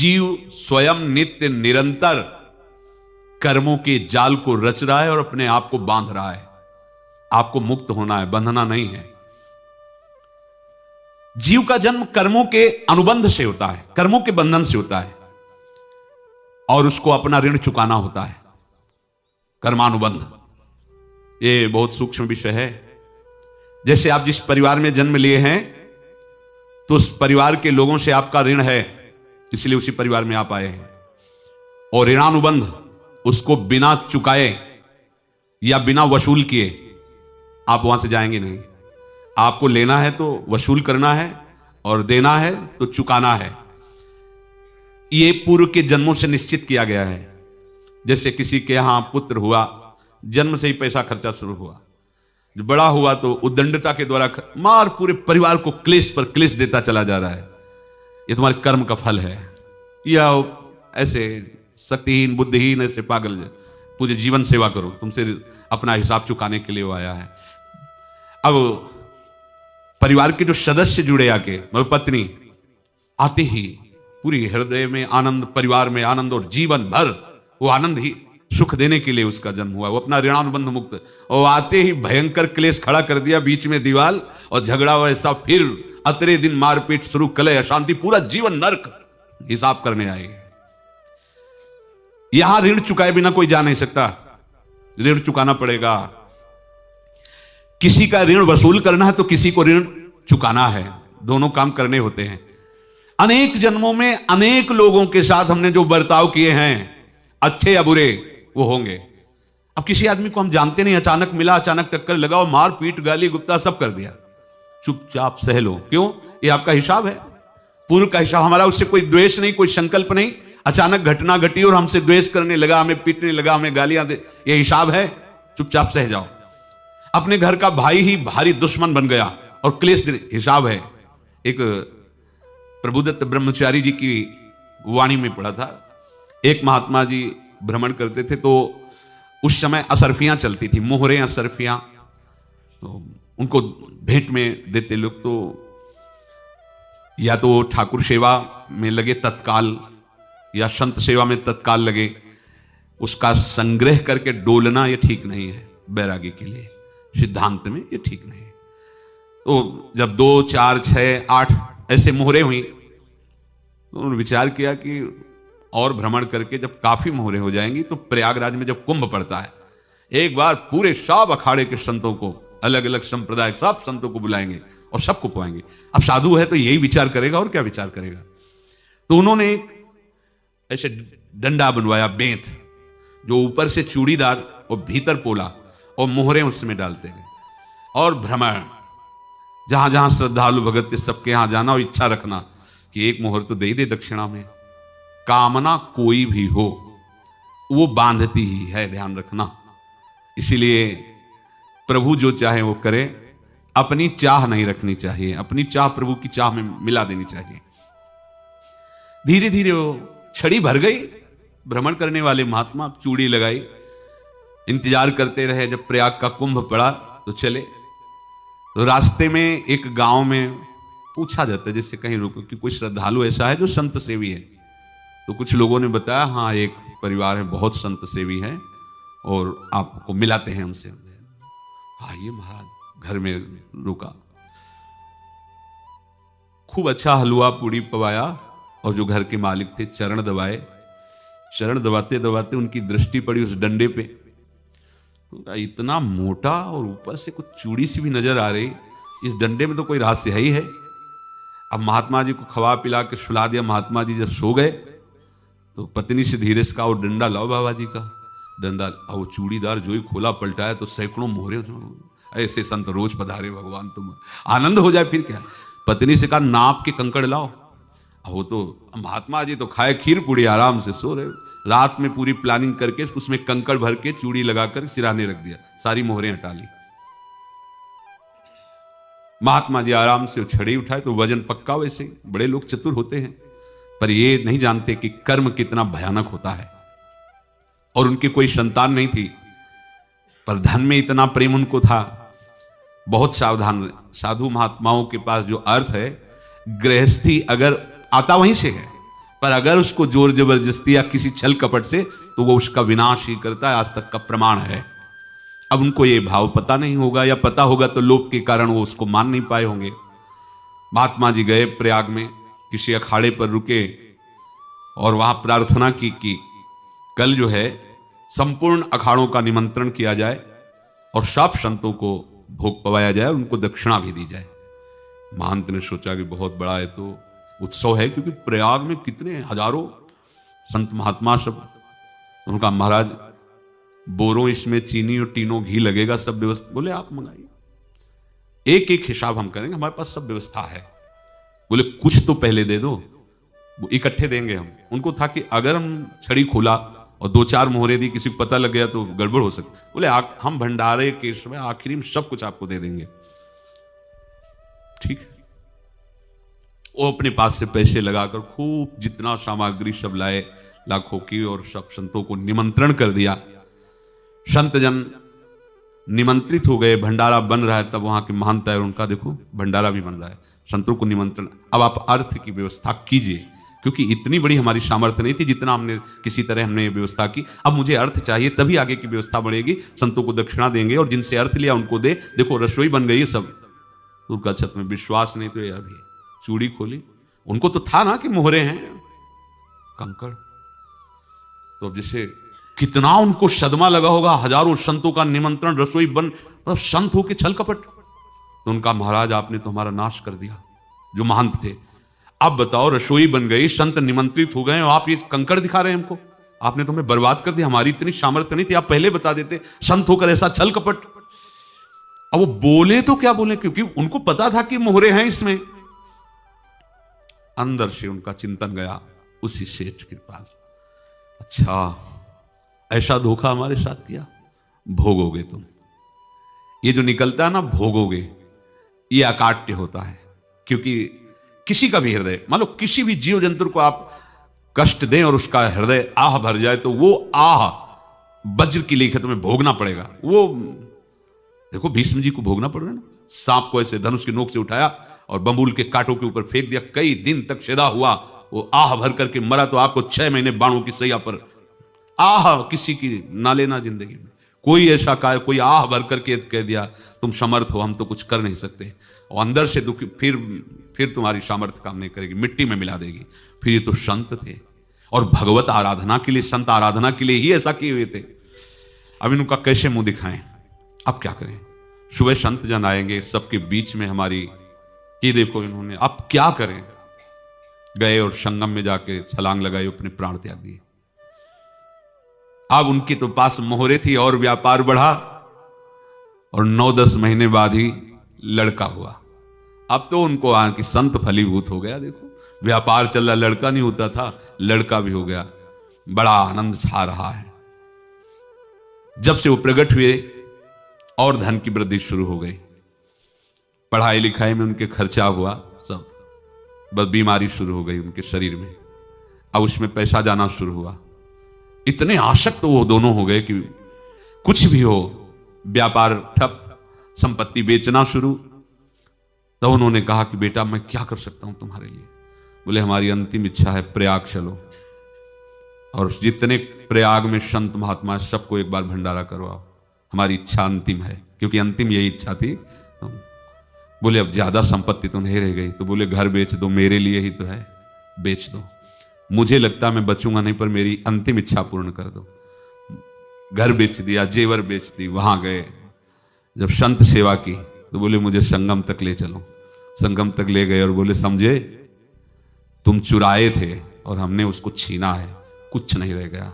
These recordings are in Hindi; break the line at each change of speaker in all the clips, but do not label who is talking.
जीव स्वयं नित्य निरंतर कर्मों के जाल को रच रहा है और अपने आप को बांध रहा है। आपको मुक्त होना है, बंधना नहीं है। जीव का जन्म कर्मों के अनुबंध से होता है, कर्मों के बंधन से होता है, और उसको अपना ऋण चुकाना होता है। कर्मानुबंध ये बहुत सूक्ष्म विषय है। जैसे आप जिस परिवार में जन्म लिए हैं तो उस परिवार के लोगों से आपका ऋण है, इसलिए उसी परिवार में आप आए हैं। और ऋणानुबंध उसको बिना चुकाए या बिना वसूल किए आप वहां से जाएंगे नहीं। आपको लेना है तो वसूल करना है और देना है तो चुकाना है। ये पूर्व के जन्मों से निश्चित किया गया है। जैसे किसी के यहां पुत्र हुआ, जन्म से ही पैसा खर्चा शुरू हुआ, जो बड़ा हुआ तो उद्दंडता के द्वारा मार पूरे परिवार को क्लेश पर क्लेश देता चला जा रहा है। ये तुम्हारे कर्म का फल है। या ऐसे शक्तिहीन बुद्धिहीन ऐसे पागल पूरे जीवन सेवा करो, तुमसे अपना हिसाब चुकाने के लिए वो आया है। अब परिवार के जो सदस्य जुड़े आके, मतलब पत्नी आते ही पूरी हृदय में आनंद, परिवार में आनंद, और जीवन भर वो आनंद ही सुख देने के लिए उसका जन्म हुआ। वो अपना ऋणानुबंध मुक्त, और आते ही भयंकर क्लेश खड़ा कर दिया, बीच में दीवाल और झगड़ा वैसा, फिर अतरे दिन मारपीट शुरू, कलह अशांति, पूरा जीवन नर्क हिसाब करने आए। यहां ऋण चुकाए बिना कोई जा नहीं सकता, ऋण चुकाना पड़ेगा। किसी का ऋण वसूल करना है तो किसी को ऋण चुकाना है, दोनों काम करने होते हैं। अनेक जन्मों में अनेक लोगों के साथ हमने जो बर्ताव किए हैं, अच्छे या बुरे, वो होंगे। अब किसी आदमी को हम जानते नहीं, अचानक मिला, अचानक टक्कर लगा और मार पीट गाली गुप्ता सब कर दिया, चुपचाप सह लो। क्यों? ये आपका हिसाब है, पूर्व का हिसाब। हमारा उससे कोई द्वेष नहीं, कोई संकल्प नहीं। अचानक घटना घटी और हमसे द्वेष करने लगा, हमें पीटने लगा, हमें गालियां दे, ये हिसाब है, चुपचाप सह जाओ। अपने घर का भाई ही भारी दुश्मन बन गया और क्लेश, हिसाब है। एक प्रभुदत्त ब्रह्मचारी जी की वाणी में पढ़ा था, एक महात्मा जी भ्रमण करते थे तो उस समय असरफियां चलती थी, मोहरे असरफियां, तो उनको भेंट में देते लोग। तो या तो ठाकुर सेवा में लगे तत्काल, या संत सेवा में तत्काल लगे, उसका संग्रह करके डोलना ये ठीक नहीं है बैरागी के लिए, सिद्धांत में ये ठीक नहीं है। तो जब 2, 4, 6, 8 ऐसे मोहरे हुई तो उन्होंने विचार किया कि और भ्रमण करके जब काफी मोहरे हो जाएंगी तो प्रयागराज में जब कुंभ पड़ता है, एक बार पूरे सब अखाड़े के संतों को, अलग अलग संप्रदाय सब संतों को बुलाएंगे और सबको पाएंगे। अब साधु है तो यही विचार करेगा, और क्या विचार करेगा। तो उन्होंने एक ऐसे डंडा बनवाया, बेंत, जो ऊपर से चूड़ीदार और भीतर पोला, और मोहरे उसमें डालते गए। और भ्रमण, जहां जहां श्रद्धालु भगत सबके यहां जाना और इच्छा रखना कि एक मोहर तो दे दे दक्षिणा में। कामना कोई भी हो वो बांधती ही है, ध्यान रखना। इसीलिए प्रभु जो चाहे वो करे, अपनी चाह नहीं रखनी चाहिए, अपनी चाह प्रभु की चाह में मिला देनी चाहिए। धीरे धीरे वो छड़ी भर गई। भ्रमण करने वाले महात्मा चूड़ी लगाई, इंतजार करते रहे। जब प्रयाग का कुंभ पड़ा तो चले। तो रास्ते में एक गांव में पूछा जाता है, जैसे कहीं रुको कि कोई श्रद्धालु ऐसा है जो संत सेवी है। तो कुछ लोगों ने बताया, हाँ एक परिवार है बहुत संत सेवी है और आपको मिलाते हैं उनसे। आइए महाराज, घर में रुका, खूब अच्छा हलवा पूड़ी पवाया, और जो घर के मालिक थे चरण दबाए। चरण दबाते दबाते उनकी दृष्टि पड़ी उस डंडे पे, इतना मोटा और ऊपर से कुछ चूड़ी सी भी नजर आ रही, इस डंडे में तो कोई रहस्य है ही है। अब महात्मा जी को खवा पिला के सुला दिया। महात्मा जी जब सो गए तो पत्नी से धीरे से कहा, वो डंडा लाओ बाबा जी का डंडा। और वो चूड़ीदार जो ही खोला पलटाया तो सैकड़ों मोहरे। ऐसे संत रोज पधारे भगवान, तुम आनंद हो जाए फिर क्या। पत्नी से कहा, नाप के कंकड़ लाओ। वो तो महात्मा जी तो खाए खीर पूड़ी, आराम से सो रहे। रात में पूरी प्लानिंग करके उसमें कंकड़ भर के चूड़ी लगाकर सिराने रख दिया, सारी मोहरें हटा ली। महात्मा जी आराम से छड़ी उठाए तो वजन पक्का। वैसे बड़े लोग चतुर होते हैं, पर ये नहीं जानते कि कर्म कितना भयानक होता है। और उनकी कोई संतान नहीं थी, पर धन में इतना प्रेम उनको था। बहुत सावधान साधु महात्माओं के पास जो अर्थ है, गृहस्थी अगर आता वहीं से है, पर अगर उसको जोर जबरदस्ती या किसी छल कपट से, तो वो उसका विनाश ही करता है, आज तक का प्रमाण है। अब उनको ये भाव पता नहीं होगा, या पता होगा तो लोभ के कारण वो उसको मान नहीं पाए होंगे। महात्मा जी गए प्रयाग में, किसी अखाड़े पर रुके और वहां प्रार्थना की कि कल जो है संपूर्ण अखाड़ों का निमंत्रण किया जाए और सब संतों को भोग पवाया जाए, उनको दक्षिणा भी दी जाए। महंत ने सोचा कि बहुत बड़ा है तो उत्सव है, क्योंकि प्रयाग में कितने हजारों संत महात्मा सब। उनका महाराज बोरों इसमें चीनी और टीनों घी लगेगा, सब व्यवस्था। बोले आप मंगाइए, एक एक हिसाब हम करेंगे, हमारे पास सब व्यवस्था है। बोले कुछ तो पहले दे दो, वो इकट्ठे देंगे हम। उनको था कि अगर हम छड़ी खोला और 2-4 मोहरे दी, किसी को पता लग गया तो गड़बड़ हो सकती। बोले हम भंडारे के समय आखिरी में सब कुछ आपको दे देंगे। ठीक है, वो अपने पास से पैसे लगाकर खूब जितना सामग्री सब लाए, लाखों की, और सब संतों को निमंत्रण कर दिया। संत जन निमंत्रित हो गए, भंडारा बन रहा है। तब वहां के महंत है, उनका देखो भंडारा भी बन रहा है, संतों को निमंत्रण। अब आप अर्थ की व्यवस्था कीजिए, क्योंकि इतनी बड़ी हमारी सामर्थ्य नहीं थी जितना हमने किसी तरह हमने व्यवस्था की। अब मुझे अर्थ चाहिए, तभी आगे की व्यवस्था बढ़ेगी। संतों को दक्षिणा देंगे और जिनसे अर्थ लिया उनको दे। देखो रसोई बन गई है सब। उनका छत में विश्वास नहीं तो यह भी चूड़ी खोली। उनको तो था ना कि मोहरे हैं कंकड़। तो अब जैसे कितना उनको सदमा लगा होगा, हजारों संतों का निमंत्रण, रसोई बन, मतलब संत हो के छल कपट। तो उनका महाराज आपने तो हमारा नाश कर दिया, जो महंत थे। अब बताओ रसोई बन गई, संत निमंत्रित हो गए और आप ये कंकड़ दिखा रहे हैं हमको। आपने तो हमें बर्बाद कर दिया, हमारी इतनी सामर्थ्य नहीं थी, आप पहले बता देते। संत होकर ऐसा छल कपट। अब वो बोले तो क्या बोले, क्योंकि उनको पता था कि मोहरे हैं इसमें। अंदर से उनका चिंतन गया उसी सेठ के पास, अच्छा ऐसा धोखा हमारे साथ किया, भोगोगे तुम। ये जो निकलता है ना भोगोगे, ये अकाट्य होता है। क्योंकि किसी का भी हृदय, मान लो किसी भी जीव जंतु को आप कष्ट दें और उसका हृदय आह भर जाए, तो वो आह वज्र की लेखत में भोगना पड़ेगा। वो देखो भीष्म जी को भोगना पड़ रहा है ना। सांप को ऐसे धनुष की नोक से उठाया और बंबूल के कांटों के ऊपर फेंक दिया, कई दिन तक शेदा हुआ, वो आह भर करके मरा। तो आपको 6 महीने बाणों की सैया पर आह किसी की ना लेना जिंदगी में। कोई ऐसा कोई आह भर करके कह दिया तुम समर्थ हो, हम तो कुछ कर नहीं सकते, और अंदर से दुखी, फिर तुम्हारी सामर्थ्य काम नहीं करेगी, मिट्टी में मिला देगी। फिर ये तो संत थे, और भगवत आराधना के लिए, संत आराधना के लिए ही ऐसा किए हुए थे। अब इनका कैसे मुंह दिखाएं, अब क्या करें। सुबह संत जन आएंगे, सबके बीच में हमारी ये देखो इन्होंने, अब क्या करें। गए और संगम में जाके छलांग लगाई, अपने प्राण त्याग दिए। अब उनके तो पास मोहरे थी और व्यापार बढ़ा, और 9-10 महीने बाद ही लड़का हुआ। अब तो उनको कि संत फलीभूत हो गया। देखो व्यापार चल रहा, लड़का नहीं होता था, लड़का भी हो गया। बड़ा आनंद छा रहा है। जब से वो प्रकट हुए और धन की वृद्धि शुरू हो गई, पढ़ाई लिखाई में उनके खर्चा हुआ सब, बस बीमारी शुरू हो गई उनके शरीर में। अब उसमें पैसा जाना शुरू हुआ। इतने आसक्त वो दोनों हो गए कि कुछ भी हो, व्यापार ठप, संपत्ति बेचना शुरू। तो उन्होंने कहा कि बेटा मैं क्या कर सकता हूं तुम्हारे लिए। बोले हमारी अंतिम इच्छा है प्रयाग चलो, और जितने प्रयाग में संत महात्मा सबको एक बार भंडारा करवाओ, हमारी इच्छा अंतिम है। क्योंकि अंतिम यही इच्छा थी। बोले अब ज्यादा संपत्ति तो नहीं रह गई। तो बोले घर बेच दो, मेरे लिए ही तो है, बेच दो। मुझे लगता मैं बचूंगा नहीं, पर मेरी अंतिम इच्छा पूर्ण कर दो। घर बेच दिया, जेवर बेच दी। वहां गए, जब संत सेवा की तो बोले मुझे संगम तक ले चलो। संगम तक ले गए और बोले समझे तुम चुराए थे और हमने उसको छीना है, कुछ नहीं रह गया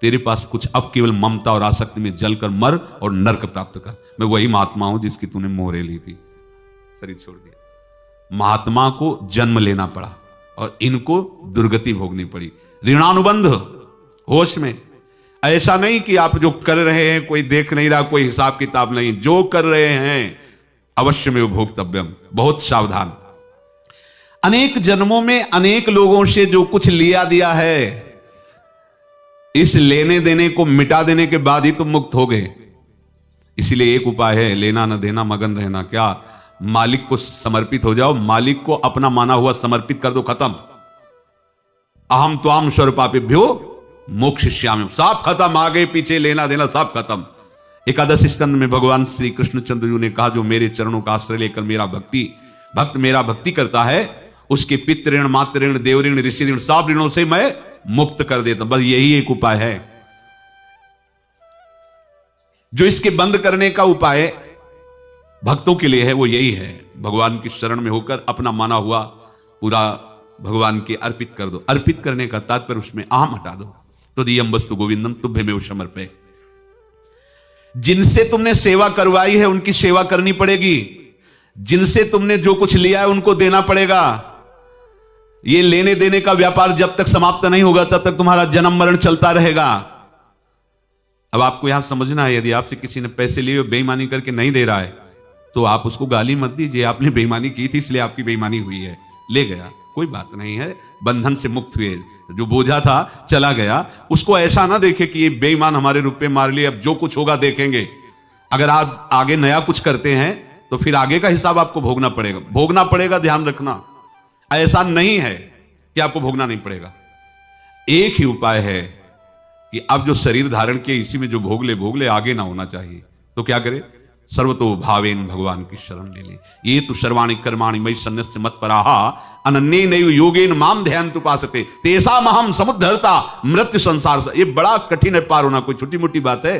तेरे पास कुछ, अब केवल ममता और आसक्ति में जलकर मर और नरक प्राप्त कर। मैं वही महात्मा हूं जिसकी तूने मोहरे ली थी, शरीर छोड़ दिया। महात्मा को जन्म लेना पड़ा और इनको दुर्गति भोगनी पड़ी। ऋणानुबंध होश में। ऐसा नहीं कि आप जो कर रहे हैं कोई देख नहीं रहा, कोई हिसाब किताब नहीं, जो कर रहे हैं अवश्य में भोक्तव्यम। बहुत सावधान। अनेक जन्मों में अनेक लोगों से जो कुछ लिया दिया है, इस लेने देने को मिटा देने के बाद ही तुम मुक्त हो गए। इसलिए एक उपाय है, लेना न देना मगन रहना। क्या? मालिक को समर्पित हो जाओ, मालिक को अपना माना हुआ समर्पित कर दो, खत्म। अहम त्वाम स्वरूपापिभ्यो मोक्षयिष्यामि। सब खत्म, आगे पीछे लेना देना सब खत्म। एकादश स्कंद में भगवान श्री कृष्णचंद्र जी ने कहा, जो मेरे चरणों का आश्रय लेकर भक्त मेरा भक्ति करता है, उसके पितृ ऋण, मातृ ऋण, देव ऋण, ऋषि ऋण, सब ऋणों से मैं मुक्त कर देता हूं। बस यही एक उपाय है जो इसके बंद करने का उपाय भक्तों के लिए है, वो यही है, भगवान की शरण में होकर अपना माना हुआ पूरा भगवान के अर्पित कर दो। अर्पित करने का तात्पर्य उसमें अहम हटा दो। तो दियम वस्तु गोविंदम तुभ्यमेव समर्पये। जिनसे तुमने सेवा करवाई है उनकी सेवा करनी पड़ेगी, जिनसे तुमने जो कुछ लिया है उनको देना पड़ेगा। ये लेने देने का व्यापार जब तक समाप्त नहीं होगा तब तक तुम्हारा जन्म मरण चलता रहेगा। अब आपको यहां समझना है, यदि आपसे किसी ने पैसे लिए बेईमानी करके नहीं दे रहा है तो आप उसको गाली मत दीजिए, आपने बेईमानी की थी इसलिए आपकी बेईमानी हुई है, ले गया, कोई बात नहीं है, बंधन से मुक्त हुए, जो बोझा था चला गया। उसको ऐसा ना देखे कि ये बेईमान हमारे रुपए मार लिए, अब जो कुछ होगा देखेंगे। अगर आप आगे नया कुछ करते हैं तो फिर आगे का हिसाब आपको भोगना पड़ेगा, ध्यान रखना। ऐसा नहीं है कि आपको भोगना नहीं पड़ेगा। एक ही उपाय है कि अब जो शरीर धारण किए इसी में जो भोग ले, आगे ना होना चाहिए। तो क्या करे? सर्वतो भावेन भगवान की शरण ले ले। ये तो सर्वाणि कर्माणि मयि सन्न्यस्य मत्पराहा अनन्येनैव योगेन माम ध्यायन्तु उपासते तेषामहं समुद्धर्ता मृत्यु संसार से। ये बड़ा कठिन है पार होना, कोई छोटी मोटी बात है।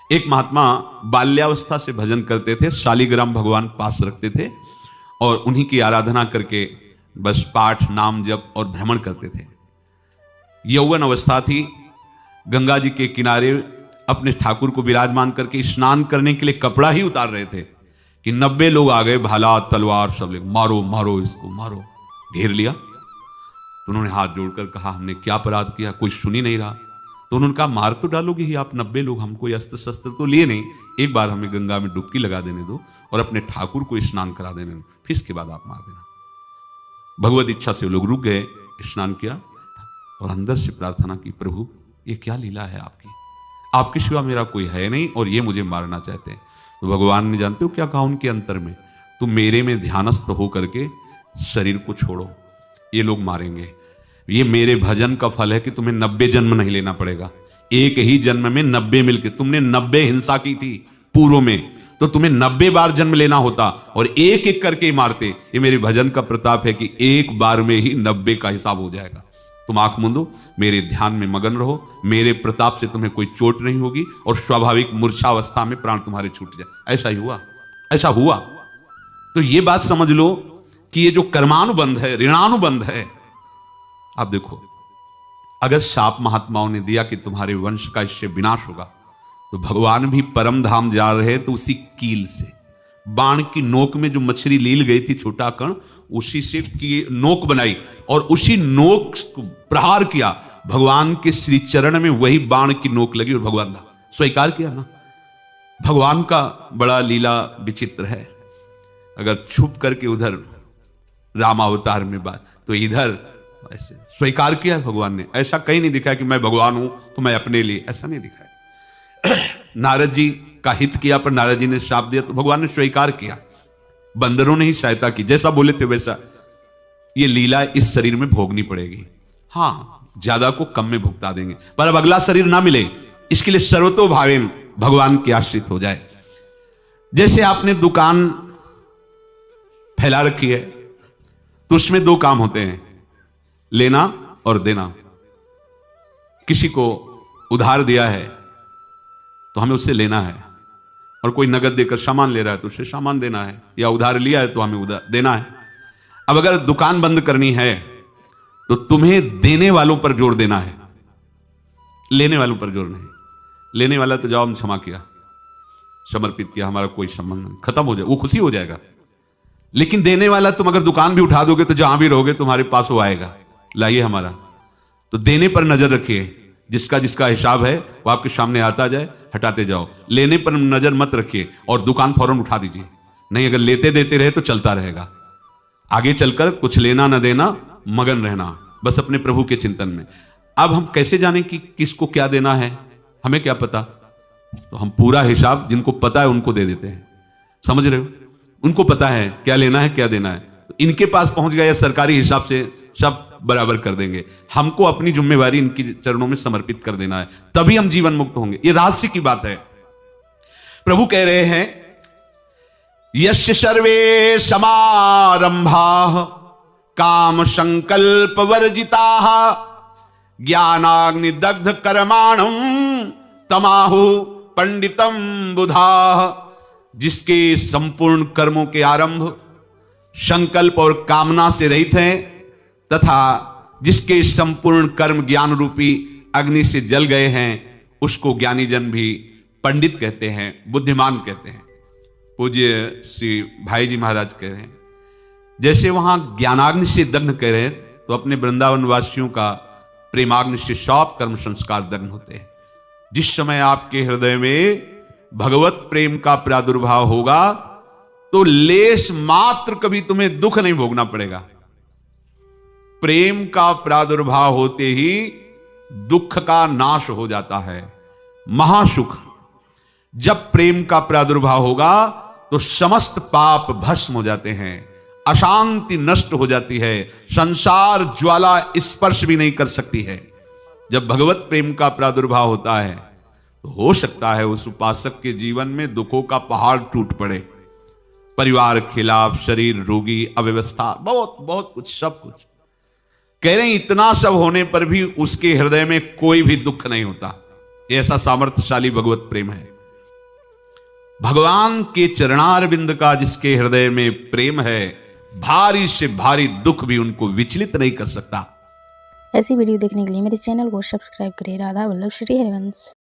एक महात्मा बाल्यावस्था से भजन करते थे, शालिग्राम भगवान पास रखते थे और उन्हीं की आराधना करके बस पाठ, नाम, जप और भ्रमण करते थे। यौवन अवस्था थी, गंगा जी के किनारे अपने ठाकुर को विराजमान करके स्नान करने के लिए कपड़ा ही उतार रहे थे कि 90 लोग आ गए, भाला तलवार सब ले, मारो मारो इसको मारो, घेर लिया। तो उन्होंने हाथ जोड़कर कहा, हमने क्या अपराध किया? कोई सुन ही नहीं रहा। तो उन्होंने कहा, मार तो डालोगे ही आप 90 लोग, हमको अस्त्र शस्त्र तो लिए नहीं, एक बार हमें गंगा में डुबकी लगा देने दो और अपने ठाकुर को स्नान करा देने दो, फिर इसके बाद आप मार देना। भगवत इच्छा से वो लोग रुक गए, स्नान किया और अंदर से प्रार्थना की, प्रभु ये क्या लीला है आपकी, आपके सिवा मेरा कोई है नहीं और ये मुझे मारना चाहते हैं। तो भगवान ने जानते हो क्या कहा उनके अंतर में? तुम मेरे में ध्यानस्थ हो करके शरीर को छोड़ो, ये लोग मारेंगे। ये मेरे भजन का फल है कि तुम्हें 90 जन्म नहीं लेना पड़ेगा। एक ही जन्म में 90 मिलके, तुमने 90 हिंसा की थी पूर्व में, तो तुम्हें 90 बार जन्म लेना होता और एक एक करके मारते। ये मेरे भजन का प्रताप है कि एक बार में ही 90 का हिसाब हो जाएगा। तुम आंख मूंदो, मेरे ध्यान में मगन रहो, मेरे प्रताप से तुम्हें कोई चोट नहीं होगी और स्वाभाविक मूर्छावस्था में प्राण तुम्हारे छूट जाए। ऐसा ही हुआ, ऐसा हुआ। तो ये बात समझ लो कि ये जो कर्मानुबंध है, ऋणानुबंध है। आप देखो, अगर शाप महात्माओं ने दिया कि तुम्हारे वंश का इससे विनाश होगा, तो भगवान भी परम धाम जा रहे तो उसी कील से, बाण की नोक में जो मछली लील गई थी, छोटा कण, उसी से की नोक बनाई और उसी नोक को प्रहार किया। भगवान के श्री चरण में वही बाण की नोक लगी और भगवान स्वीकार किया ना। भगवान का बड़ा लीला विचित्र है। अगर छुप करके उधर रामावतार में बात, तो इधर ऐसे स्वीकार किया भगवान ने। ऐसा कहीं नहीं दिखाया कि मैं भगवान हूं तो मैं अपने लिए, ऐसा नहीं दिखाया। नारद जी का हित किया पर नारद जी ने शाप दिया तो भगवान ने स्वीकार किया। बंदरों ने ही सहायता की, जैसा बोले थे वैसा। ये लीला इस शरीर में भोगनी पड़ेगी। हाँ, ज्यादा को कम में भुगता देंगे, पर अब अगला शरीर ना मिले इसके लिए सर्वतो भावेन भगवान के आश्रित हो जाए। जैसे आपने दुकान फैला रखी है तो उसमें 2 काम होते हैं, लेना और देना। किसी को उधार दिया है तो हमें उससे लेना है, और कोई नगद देकर सामान ले रहा है तो उसे सामान देना है, या उधार लिया है तो हमें उधार देना है। अब अगर दुकान बंद करनी है तो तुम्हें देने वालों पर जोर देना है, लेने वालों पर जोर नहीं। लेने वाला तो जाओ, हम क्षमा किया, समर्पित किया, हमारा कोई संबंध नहीं, खत्म हो जाए, वो खुशी हो जाएगा। लेकिन देने वाला, तुम अगर दुकान भी उठा दोगे तो जहां भी रहोगे तुम्हारे पास वो आएगा, लाइए हमारा। तो देने पर नजर रखिए, जिसका जिसका हिसाब है वो आपके सामने आता जाए, हटाते जाओ। लेने पर नजर मत रखिए और दुकान फौरन उठा दीजिए, नहीं अगर लेते देते रहे तो चलता रहेगा। आगे चलकर कुछ लेना न देना, मगन रहना बस अपने प्रभु के चिंतन में। अब हम कैसे जाने कि किसको क्या देना है, हमें क्या पता? तो हम पूरा हिसाब जिनको पता है उनको दे देते हैं, समझ रहे हो? उनको पता है क्या लेना है क्या देना है, तो इनके पास पहुंच गया, सरकारी हिसाब से सब बराबर कर देंगे। हमको अपनी जिम्मेवारी इनकी चरणों में समर्पित कर देना है, तभी हम जीवन मुक्त होंगे। ये रहस्य की बात है। प्रभु कह रहे हैं यस्य सर्वे समारंभाः काम संकल्प वर्जिताः ज्ञानाग्नि दग्ध कर्माणं तमाहु पंडितम बुधाः। जिसके संपूर्ण कर्मों के आरंभ संकल्प और कामना से रहित हैं तथा जिसके संपूर्ण कर्म ज्ञान रूपी अग्नि से जल गए हैं, उसको ज्ञानी जन भी पंडित कहते हैं, बुद्धिमान कहते हैं। पूज्य श्री भाई जी महाराज कह रहे हैं जैसे वहां ज्ञानाग्नि से दग्न कह रहे हैं, तो अपने वृंदावन वासियों का प्रेमाग्नि से सब कर्म संस्कार दग्न होते हैं। जिस समय आपके हृदय में भगवत प्रेम का प्रादुर्भाव होगा तो लेश मात्र कभी तुम्हें दुख नहीं भोगना पड़ेगा। प्रेम का प्रादुर्भाव होते ही दुख का नाश हो जाता है, महासुख। जब प्रेम का प्रादुर्भाव होगा तो समस्त पाप भस्म हो जाते हैं, अशांति नष्ट हो जाती है, संसार ज्वाला स्पर्श भी नहीं कर सकती है। जब भगवत प्रेम का प्रादुर्भाव होता है तो हो सकता है उस उपासक के जीवन में दुखों का पहाड़ टूट पड़े, परिवार खिलाफ, शरीर रोगी, अव्यवस्था, बहुत बहुत कुछ, सब कुछ। कह रहे हैं इतना सब होने पर भी उसके हृदय में कोई भी दुख नहीं होता। ऐसा सामर्थ्यशाली भगवत प्रेम है। भगवान के चरणारविंद का जिसके हृदय में प्रेम है, भारी से भारी दुख भी उनको विचलित नहीं कर सकता।
ऐसी वीडियो देखने के लिए मेरे चैनल को सब्सक्राइब करें। राधा वल्लभ श्री हरिवंश।